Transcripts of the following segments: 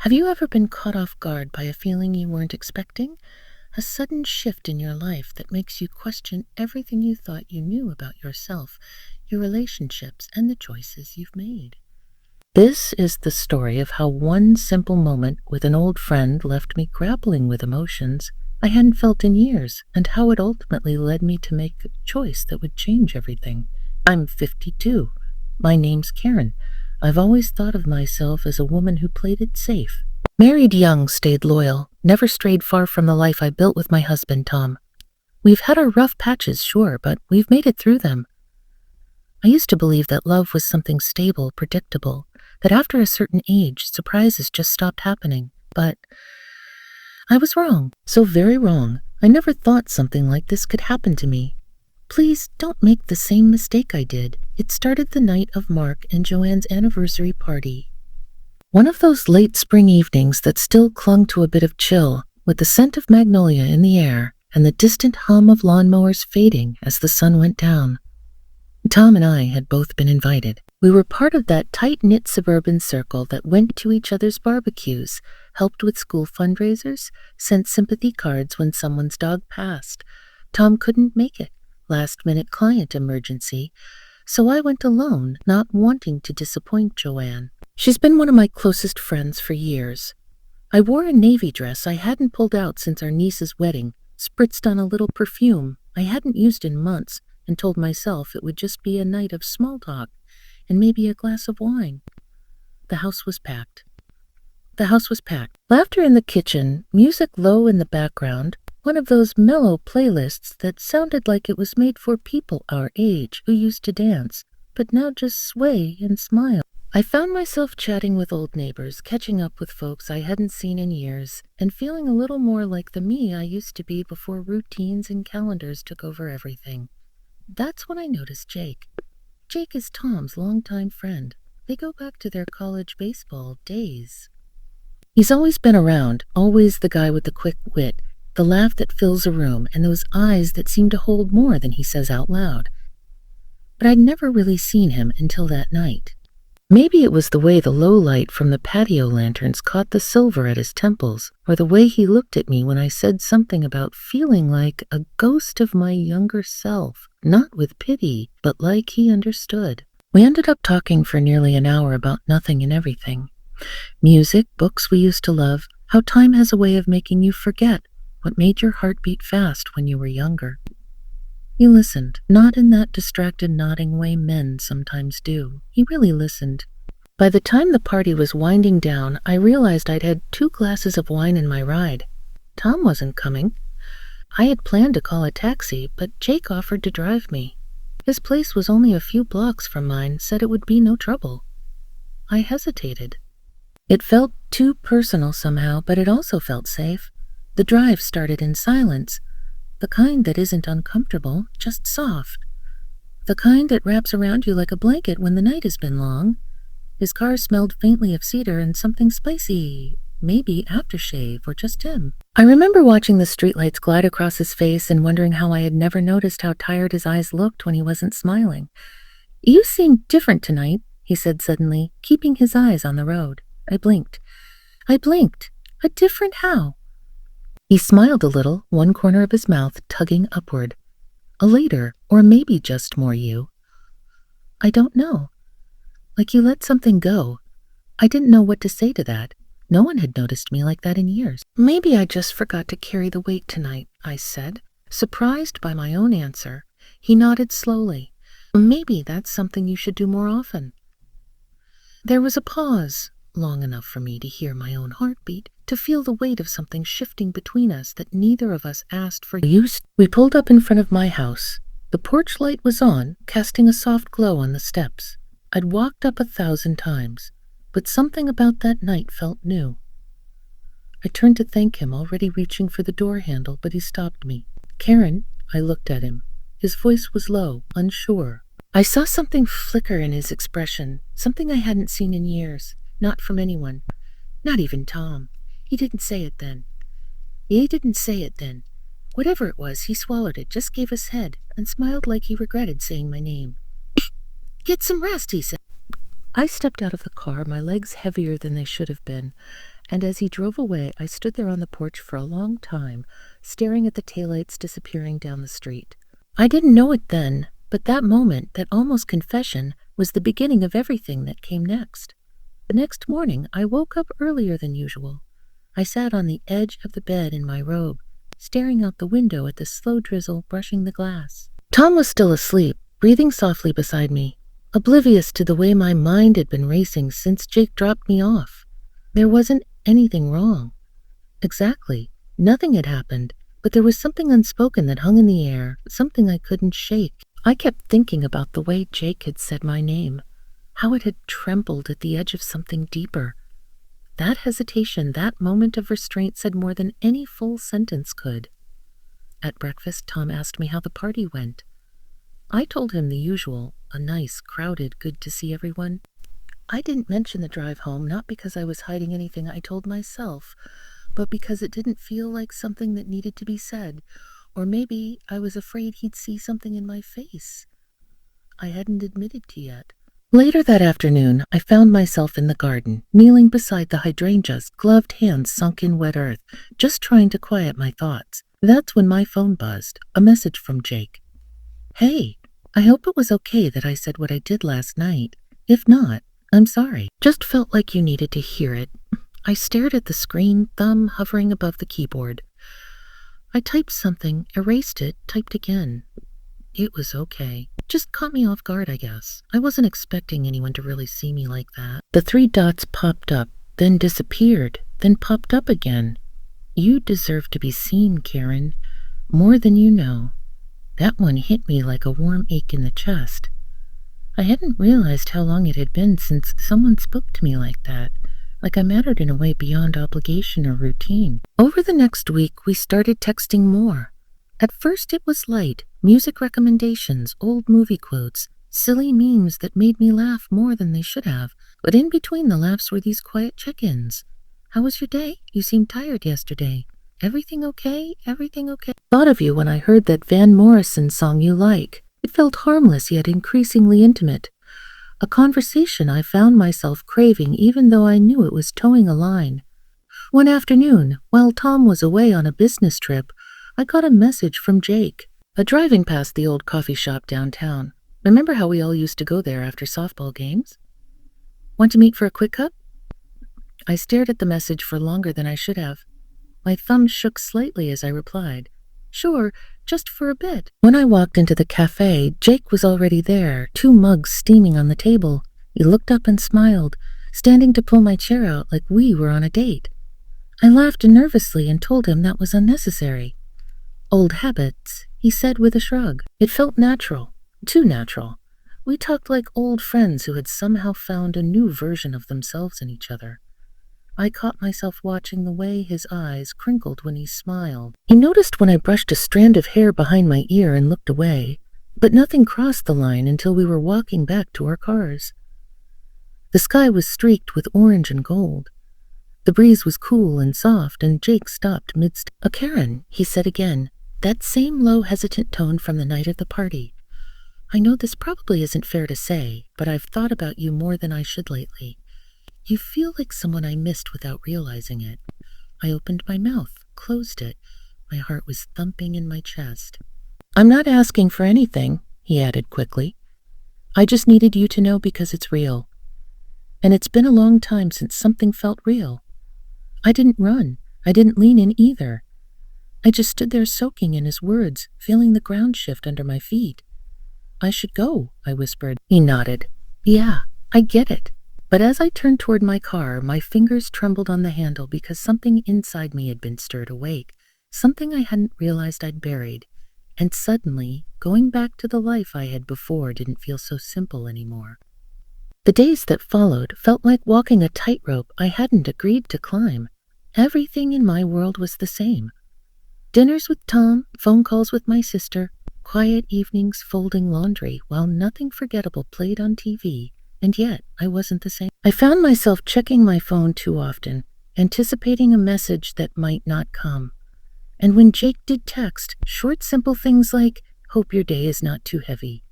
Have you ever been caught off guard by a feeling you weren't expecting? A sudden shift in your life that makes you question everything you thought you knew about yourself, your relationships, and the choices you've made. This is the story of how one simple moment with an old friend left me grappling with emotions I hadn't felt in years, and how it ultimately led me to make a choice that would change everything. I'm 52. My name's Karen. I've always thought of myself as a woman who played it safe. Married young, stayed loyal, never strayed far from the life I built with my husband, Tom. We've had our rough patches, sure, but we've made it through them. I used to believe that love was something stable, predictable, that after a certain age, surprises just stopped happening. But I was wrong, so very wrong. I never thought something like this could happen to me. Please don't make the same mistake I did. It started the night of Mark and Joanne's anniversary party. One of those late spring evenings that still clung to a bit of chill, with the scent of magnolia in the air and the distant hum of lawnmowers fading as the sun went down. Tom and I had both been invited. We were part of that tight-knit suburban circle that went to each other's barbecues, helped with school fundraisers, sent sympathy cards when someone's dog passed. Tom couldn't make it. Last-minute client emergency, so I went alone, not wanting to disappoint Joanne. She's been one of my closest friends for years. I wore a navy dress I hadn't pulled out since our niece's wedding, spritzed on a little perfume I hadn't used in months, and told myself it would just be a night of small talk and maybe a glass of wine. The house was packed. Laughter in the kitchen, music low in the background, one of those mellow playlists that sounded like it was made for people our age who used to dance, but now just sway and smile. I found myself chatting with old neighbors, catching up with folks I hadn't seen in years, and feeling a little more like the me I used to be before routines and calendars took over everything. That's when I noticed Jake. Jake is Tom's longtime friend. They go back to their college baseball days. He's always been around, always the guy with the quick wit, the laugh that fills a room, and those eyes that seem to hold more than he says out loud. But I'd never really seen him until that night. Maybe it was the way the low light from the patio lanterns caught the silver at his temples, or the way he looked at me when I said something about feeling like a ghost of my younger self, not with pity, but like he understood. We ended up talking for nearly an hour about nothing and everything. Music, books we used to love, how time has a way of making you forget what made your heart beat fast when you were younger. He listened, not in that distracted nodding way men sometimes do. He really listened. By the time the party was winding down, I realized I'd had 2 glasses of wine in my ride. Tom wasn't coming. I had planned to call a taxi, but Jake offered to drive me. His place was only a few blocks from mine, said it would be no trouble. I hesitated. It felt too personal somehow, but it also felt safe. The drive started in silence. The kind that isn't uncomfortable, just soft. The kind that wraps around you like a blanket when the night has been long. His car smelled faintly of cedar and something spicy, maybe aftershave or just him. I remember watching the streetlights glide across his face and wondering how I had never noticed how tired his eyes looked when he wasn't smiling. "You seem different tonight," he said suddenly, keeping his eyes on the road. I blinked. A different how? He smiled a little, one corner of his mouth tugging upward. A later, or maybe just more you. I don't know. Like you let something go. I didn't know what to say to that. No one had noticed me like that in years. Maybe I just forgot to carry the weight tonight, I said, surprised by my own answer. He nodded slowly. Maybe that's something you should do more often. There was a pause, long enough for me to hear my own heartbeat, to feel the weight of something shifting between us that neither of us asked for use. We pulled up in front of my house. The porch light was on, casting a soft glow on the steps. I'd walked up 1,000 times, but something about that night felt new. I turned to thank him, already reaching for the door handle, but he stopped me. "Karen," I looked at him. His voice was low, unsure. I saw something flicker in his expression, something I hadn't seen in years, not from anyone, not even Tom. He didn't say it then. Whatever it was, he swallowed it, just gave his head, and smiled like he regretted saying my name. "Get some rest," he said. I stepped out of the car, my legs heavier than they should have been, and as he drove away, I stood there on the porch for a long time, staring at the taillights disappearing down the street. I didn't know it then, but that moment, that almost confession, was the beginning of everything that came next. The next morning, I woke up earlier than usual. I sat on the edge of the bed in my robe, staring out the window at the slow drizzle brushing the glass. Tom was still asleep, breathing softly beside me, oblivious to the way my mind had been racing since Jake dropped me off. There wasn't anything wrong. Exactly. Nothing had happened, but there was something unspoken that hung in the air, something I couldn't shake. I kept thinking about the way Jake had said my name, how it had trembled at the edge of something deeper. That hesitation, that moment of restraint said more than any full sentence could. At breakfast, Tom asked me how the party went. I told him the usual, a nice, crowded, good to see everyone. I didn't mention the drive home, not because I was hiding anything I told myself, but because it didn't feel like something that needed to be said, or maybe I was afraid he'd see something in my face I hadn't admitted to yet. Later that afternoon, I found myself in the garden, kneeling beside the hydrangeas, gloved hands sunk in wet earth, just trying to quiet my thoughts. That's when my phone buzzed, a message from Jake. "Hey, I hope it was okay that I said what I did last night. If not, I'm sorry. Just felt like you needed to hear it." I stared at the screen, thumb hovering above the keyboard. I typed something, erased it, typed again. It was okay. Just caught me off guard, I guess. I wasn't expecting anyone to really see me like that. The 3 dots popped up, then disappeared, then popped up again. "You deserve to be seen, Karen. More than you know." That one hit me like a warm ache in the chest. I hadn't realized how long it had been since someone spoke to me like that, like I mattered in a way beyond obligation or routine. Over the next week, we started texting more. At first it was light, music recommendations, old movie quotes, silly memes that made me laugh more than they should have, but in between the laughs were these quiet check-ins. "How was your day? You seemed tired yesterday. Everything okay? Everything okay?" Thought of you when I heard that Van Morrison song you like. It felt harmless yet increasingly intimate. A conversation I found myself craving even though I knew it was towing a line. One afternoon, while Tom was away on a business trip, I got a message from Jake, driving past the old coffee shop downtown. "Remember how we all used to go there after softball games? Want to meet for a quick cup?" I stared at the message for longer than I should have. My thumb shook slightly as I replied, "Sure, just for a bit." When I walked into the cafe, Jake was already there, 2 mugs steaming on the table. He looked up and smiled, standing to pull my chair out like we were on a date. I laughed nervously and told him that was unnecessary. "Old habits," he said with a shrug. It felt natural, too natural. We talked like old friends who had somehow found a new version of themselves in each other. I caught myself watching the way his eyes crinkled when he smiled. He noticed when I brushed a strand of hair behind my ear and looked away, but nothing crossed the line until we were walking back to our cars. The sky was streaked with orange and gold. The breeze was cool and soft, and Jake stopped midst. "Karen," he said again, that same low, hesitant tone from the night of the party. "I know this probably isn't fair to say, but I've thought about you more than I should lately. You feel like someone I missed without realizing it." I opened my mouth, closed it. My heart was thumping in my chest. "I'm not asking for anything," he added quickly. "I just needed you to know because it's real. And it's been a long time since something felt real. I didn't run. I didn't lean in either. I just stood there soaking in his words, feeling the ground shift under my feet." "I should go," I whispered. He nodded. "Yeah, I get it." But as I turned toward my car, my fingers trembled on the handle because something inside me had been stirred awake, something I hadn't realized I'd buried. And suddenly, going back to the life I had before didn't feel so simple anymore. The days that followed felt like walking a tightrope I hadn't agreed to climb. Everything in my world was the same. Dinners with Tom, phone calls with my sister, quiet evenings folding laundry while nothing forgettable played on TV, and yet I wasn't the same. I found myself checking my phone too often, anticipating a message that might not come. And when Jake did text, short, simple things like, "Hope your day is not too heavy,"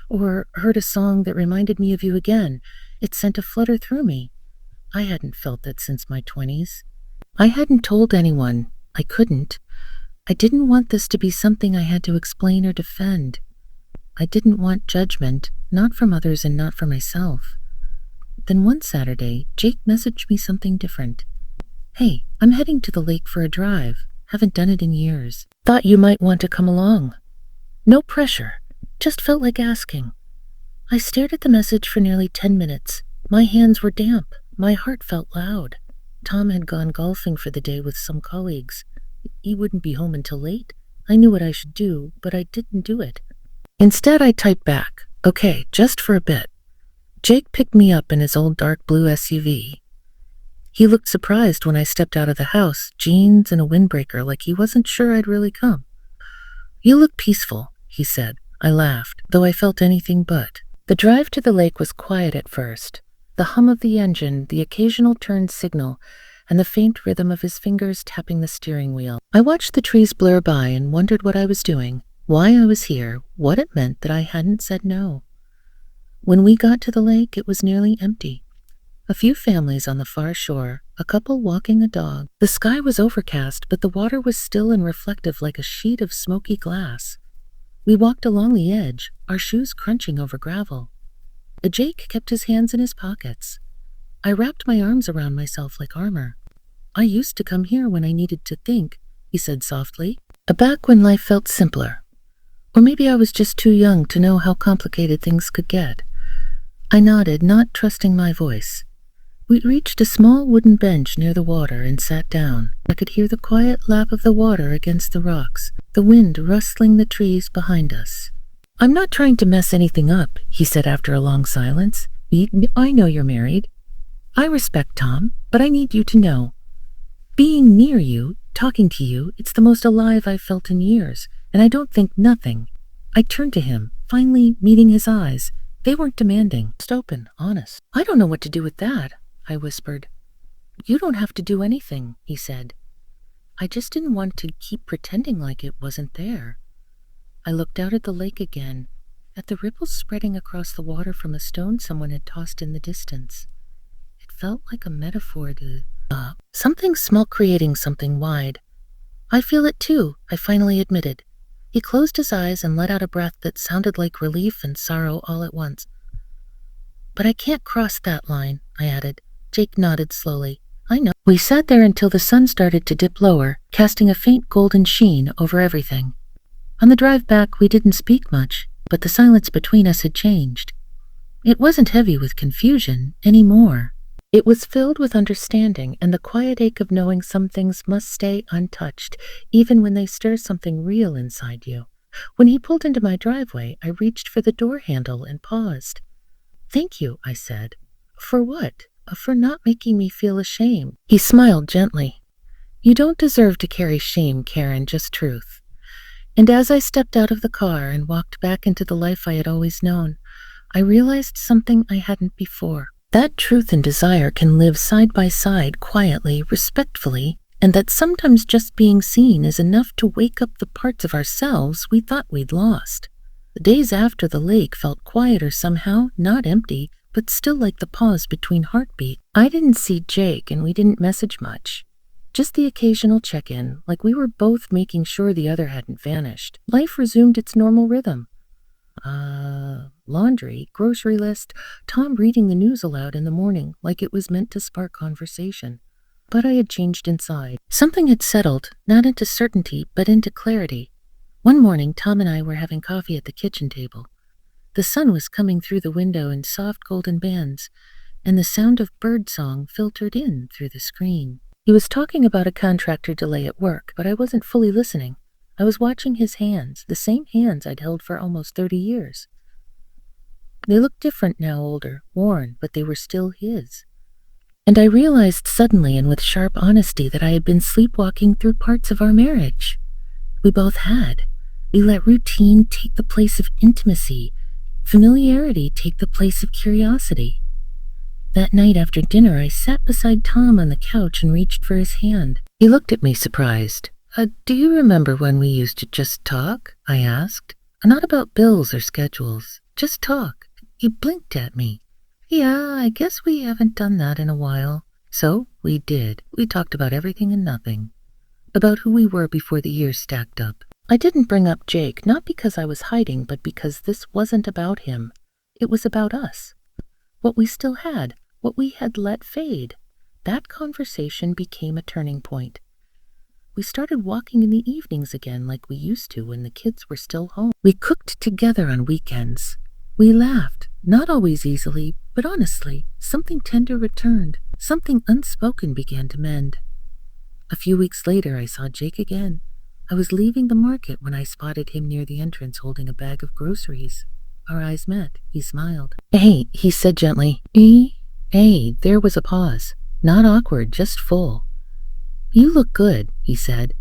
or "Heard a song that reminded me of you again," It sent a flutter through me. I hadn't felt that since my 20s. I hadn't told anyone. I couldn't. I didn't want this to be something I had to explain or defend. I didn't want judgment, not from others and not for myself. Then one Saturday, Jake messaged me something different. "Hey, I'm heading to the lake for a drive. Haven't done it in years. Thought you might want to come along." No pressure. Just felt like asking. I stared at the message for nearly 10 minutes. My hands were damp. My heart felt loud. Tom had gone golfing for the day with some colleagues. He wouldn't be home until late. I knew what I should do, but I didn't do it. Instead, I typed back, "Okay, just for a bit." Jake picked me up in his old dark blue SUV. He looked surprised when I stepped out of the house, jeans and a windbreaker, like he wasn't sure I'd really come. "You look peaceful," he said. I laughed, though I felt anything but. The drive to the lake was quiet at first. The hum of the engine, the occasional turn signal, and the faint rhythm of his fingers tapping the steering wheel. I watched the trees blur by and wondered what I was doing, why I was here, what it meant that I hadn't said no. When we got to the lake, it was nearly empty. A few families on the far shore, a couple walking a dog. The sky was overcast, but the water was still and reflective like a sheet of smoky glass. We walked along the edge, our shoes crunching over gravel. Jake kept his hands in his pockets. I wrapped my arms around myself like armor. "I used to come here when I needed to think," he said softly. "Back when life felt simpler. Or maybe I was just too young to know how complicated things could get." I nodded, not trusting my voice. We reached a small wooden bench near the water and sat down. I could hear the quiet lap of the water against the rocks, the wind rustling the trees behind us. "I'm not trying to mess anything up," he said after a long silence. "I know you're married. I respect Tom, but I need you to know. Being near you, talking to you, it's the most alive I've felt in years, and I don't think nothing." I turned to him, finally meeting his eyes. They weren't demanding, just open, honest. "I don't know what to do with that," I whispered. "You don't have to do anything," he said. I just didn't want to keep pretending like it wasn't there. I looked out at the lake again, at the ripples spreading across the water from a stone someone had tossed in the distance. It felt like a metaphor to something small creating something wide. "I feel it too," I finally admitted. He closed his eyes and let out a breath that sounded like relief and sorrow all at once. "But I can't cross that line," I added. Jake nodded slowly. "I know." We sat there until the sun started to dip lower, casting a faint golden sheen over everything. On the drive back, we didn't speak much, but the silence between us had changed. It wasn't heavy with confusion anymore. It was filled with understanding and the quiet ache of knowing some things must stay untouched, even when they stir something real inside you. When he pulled into my driveway, I reached for the door handle and paused. "Thank you," I said. "For what? For not making me feel ashamed." He smiled gently. "You don't deserve to carry shame, Karen, just truth." And as I stepped out of the car and walked back into the life I had always known, I realized something I hadn't before. That truth and desire can live side by side, quietly, respectfully, and that sometimes just being seen is enough to wake up the parts of ourselves we thought we'd lost. The days after the lake felt quieter somehow, not empty, but still like the pause between heartbeats. I didn't see Jake and we didn't message much. Just the occasional check-in, like we were both making sure the other hadn't vanished. Life resumed its normal rhythm. Laundry, grocery list, Tom reading the news aloud in the morning like it was meant to spark conversation. But I had changed inside. Something had settled, not into certainty, but into clarity. One morning, Tom and I were having coffee at the kitchen table. The sun was coming through the window in soft golden bands, and the sound of birdsong filtered in through the screen. He was talking about a contractor delay at work, but I wasn't fully listening. I was watching his hands, the same hands I'd held for almost 30 years. They looked different now, older, worn, but they were still his. And I realized suddenly and with sharp honesty that I had been sleepwalking through parts of our marriage. We both had. We let routine take the place of intimacy, familiarity take the place of curiosity. That night after dinner, I sat beside Tom on the couch and reached for his hand. He looked at me surprised. Do you remember when we used to just talk?" I asked. "Not about bills or schedules, just talk." He blinked at me. Yeah, I guess we haven't done that in a while. So we did. We talked about everything and nothing. About who we were before the years stacked up. I didn't bring up Jake, not because I was hiding, but because this wasn't about him. It was about us. What we still had, what we had let fade. That conversation became a turning point. We started walking in the evenings again like we used to when the kids were still home. We cooked together on weekends. We laughed, not always easily, but honestly. Something tender returned. Something unspoken began to mend. A few weeks later, I saw Jake again. I was leaving the market when I spotted him near the entrance holding a bag of groceries. Our eyes met. He smiled. "Hey," he said gently. Hey, there was a pause. Not awkward, just full. "You look good," he said.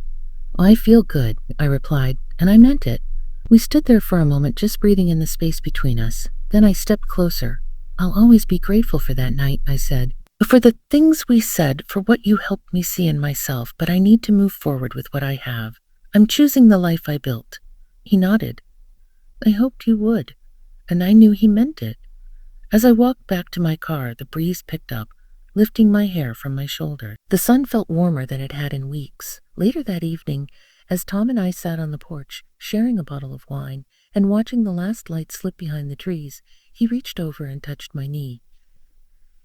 "I feel good," I replied, and I meant it. We stood there for a moment, just breathing in the space between us. Then I stepped closer. "I'll always be grateful for that night," I said. "For the things we said, for what you helped me see in myself, but I need to move forward with what I have. I'm choosing the life I built." He nodded. "I hoped you would," and I knew he meant it. As I walked back to my car, the breeze picked up, lifting my hair from my shoulder. The sun felt warmer than it had in weeks. Later that evening, as Tom and I sat on the porch, sharing a bottle of wine and watching the last light slip behind the trees, he reached over and touched my knee.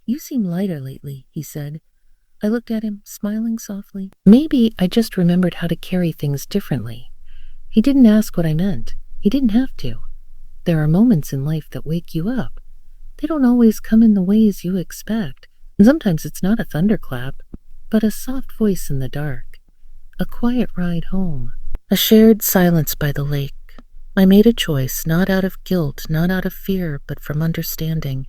"You seem lighter lately," he said. I looked at him, smiling softly. Maybe I just remembered how to carry things differently. He didn't ask what I meant. He didn't have to. There are moments in life that wake you up. They don't always come in the ways you expect. And sometimes it's not a thunderclap, but a soft voice in the dark. A quiet ride home. A shared silence by the lake. I made a choice, not out of guilt, not out of fear, but from understanding.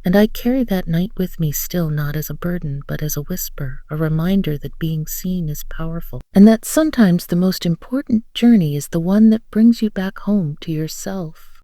And I carry that night with me still, not as a burden, but as a whisper, a reminder that being seen is powerful, and that sometimes the most important journey is the one that brings you back home to yourself.